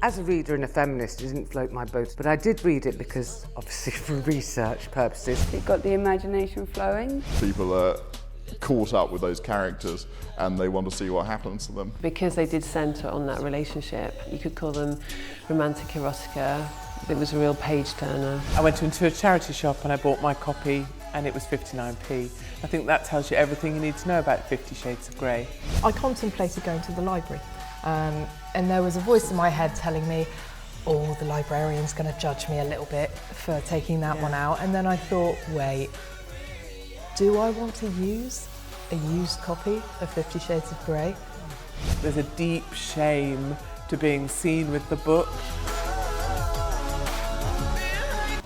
As a reader and a feminist, it didn't float my boat, but I did read it because, obviously, for research purposes. It got the imagination flowing. People are caught up with those characters and they want to see what happens to them. Because they did centre on that relationship, you could call them romantic erotica. It was a real page-turner. I went into a charity shop and I bought my copy and it was 59p. I think that tells you everything you need to know about 50 Shades of Grey. I contemplated going to the library and there was a voice in my head telling me, oh, the librarian's going to judge me a little bit for taking that one out. And then I thought, wait, do I want to use a used copy of 50 Shades of Grey? There's a deep shame to being seen with the book.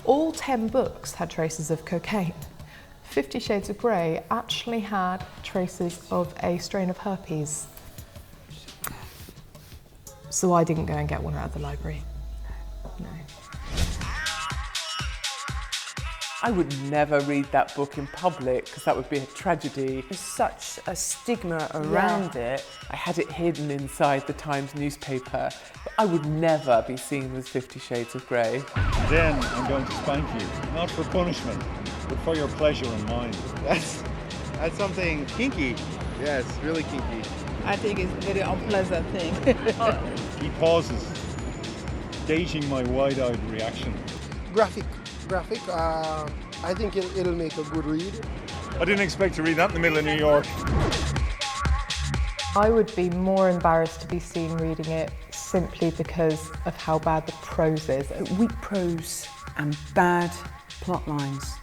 All 10 books had traces of cocaine. 50 Shades of Grey actually had traces of a strain of herpes. So I didn't go and get one out of the library. No. I would never read that book in public because that would be a tragedy. There's such a stigma around it. I had it hidden inside the Times newspaper, but I would never be seen with 50 Shades of Grey. Then I'm going to spank you, not for punishment, but for your pleasure and mine. That's something kinky. Yeah, it's really kinky. I think it's a very unpleasant thing. He pauses, gauging my wide-eyed reaction. Graphic. I think it'll make a good read. I didn't expect to read that in the middle of New York. I would be more embarrassed to be seen reading it simply because of how bad the prose is. Weak prose and bad plot lines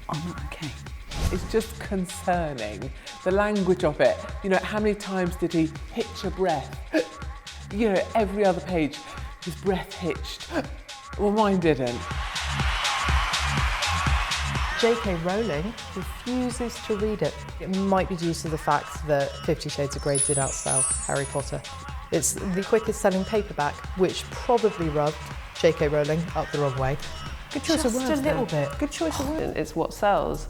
are not okay. It's just concerning, the language of it. You know, how many times did he hitch a breath? You know, every other page, his breath hitched. Well, mine didn't. J.K. Rowling refuses to read it. It might be due to the fact that 50 Shades of Grey did outsell Harry Potter. It's the quickest selling paperback, which probably rubbed J.K. Rowling up the wrong way. Good choice of words. Just a little bit. Good choice of words. It's what sells.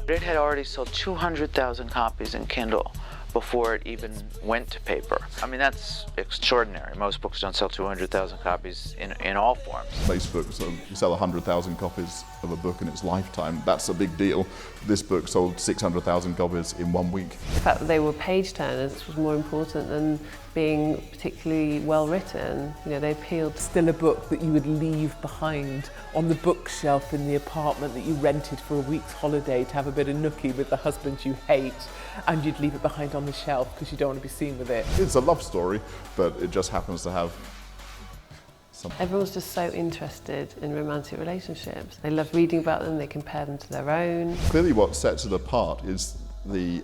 It had already sold 200,000 copies in Kindle before it even went to paper. I mean, that's extraordinary. Most books don't sell 200,000 copies in all forms. Most books sell 100,000 copies of a book in its lifetime. That's a big deal. This book sold 600,000 copies in 1 week. The fact that they were page turners was more important than being particularly well written. You know, they appealed. Still a book that you would leave behind on the bookshelf in the apartment that you rented for a week's holiday to have a bit of nookie with the husband you hate, and you'd leave it behind on the shelf because you don't want to be seen with it. It's a love story, but it just happens to have some... Everyone's just so interested in romantic relationships. They love reading about them, they compare them to their own. Clearly what sets it apart is the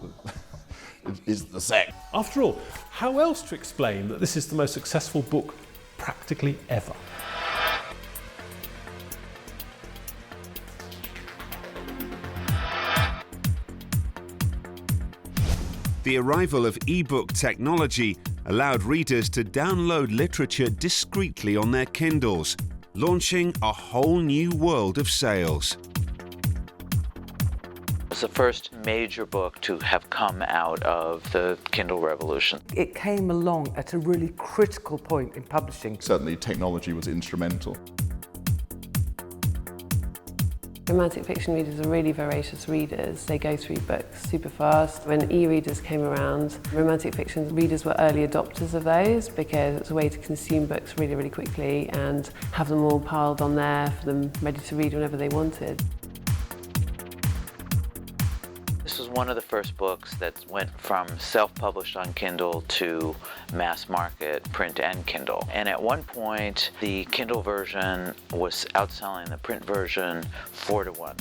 sex. After all, how else to explain that this is the most successful book practically ever? The arrival of e-book technology allowed readers to download literature discreetly on their Kindles, launching a whole new world of sales. It's the first major book to have come out of the Kindle revolution. It came along at a really critical point in publishing. Certainly technology was instrumental. Romantic fiction readers are really voracious readers. They go through books super fast. When e-readers came around, romantic fiction readers were early adopters of those because it's a way to consume books really, really quickly and have them all piled on there for them ready to read whenever they wanted. This was one of the first books that went from self-published on Kindle to mass market, print and Kindle. And at one point, the Kindle version was outselling the print version 4-1.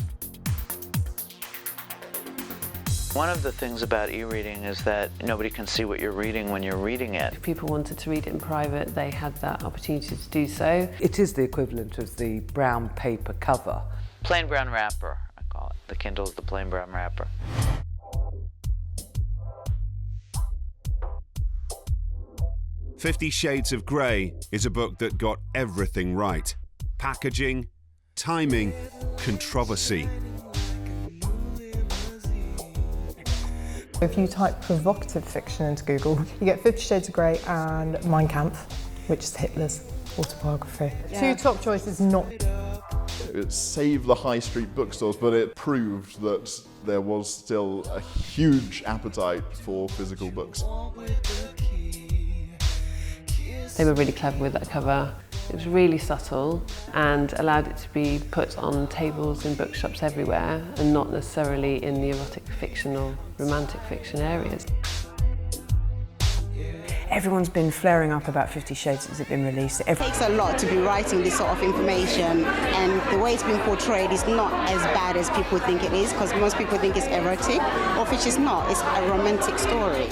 One of the things about e-reading is that nobody can see what you're reading when you're reading it. If people wanted to read it in private, they had that opportunity to do so. It is the equivalent of the brown paper cover. Plain brown wrapper, I call it. The Kindle is the plain brown wrapper. "50 Shades of Grey" is a book that got everything right. Packaging, timing, controversy. If you type provocative fiction into Google, you get 50 Shades of Grey and Mein Kampf. which is Hitler's autobiography. Two top choices, not. It saved the high street bookstores, but it proved that there was still a huge appetite for physical books. They were really clever with that cover. It was really subtle and allowed it to be put on tables in bookshops everywhere and not necessarily in the erotic fiction or romantic fiction areas. Everyone's been flaring up about 50 Shades since it's been released. It takes a lot to be writing this sort of information, and the way it's been portrayed is not as bad as people think it is, because most people think it's erotic, or which is not, it's a romantic story.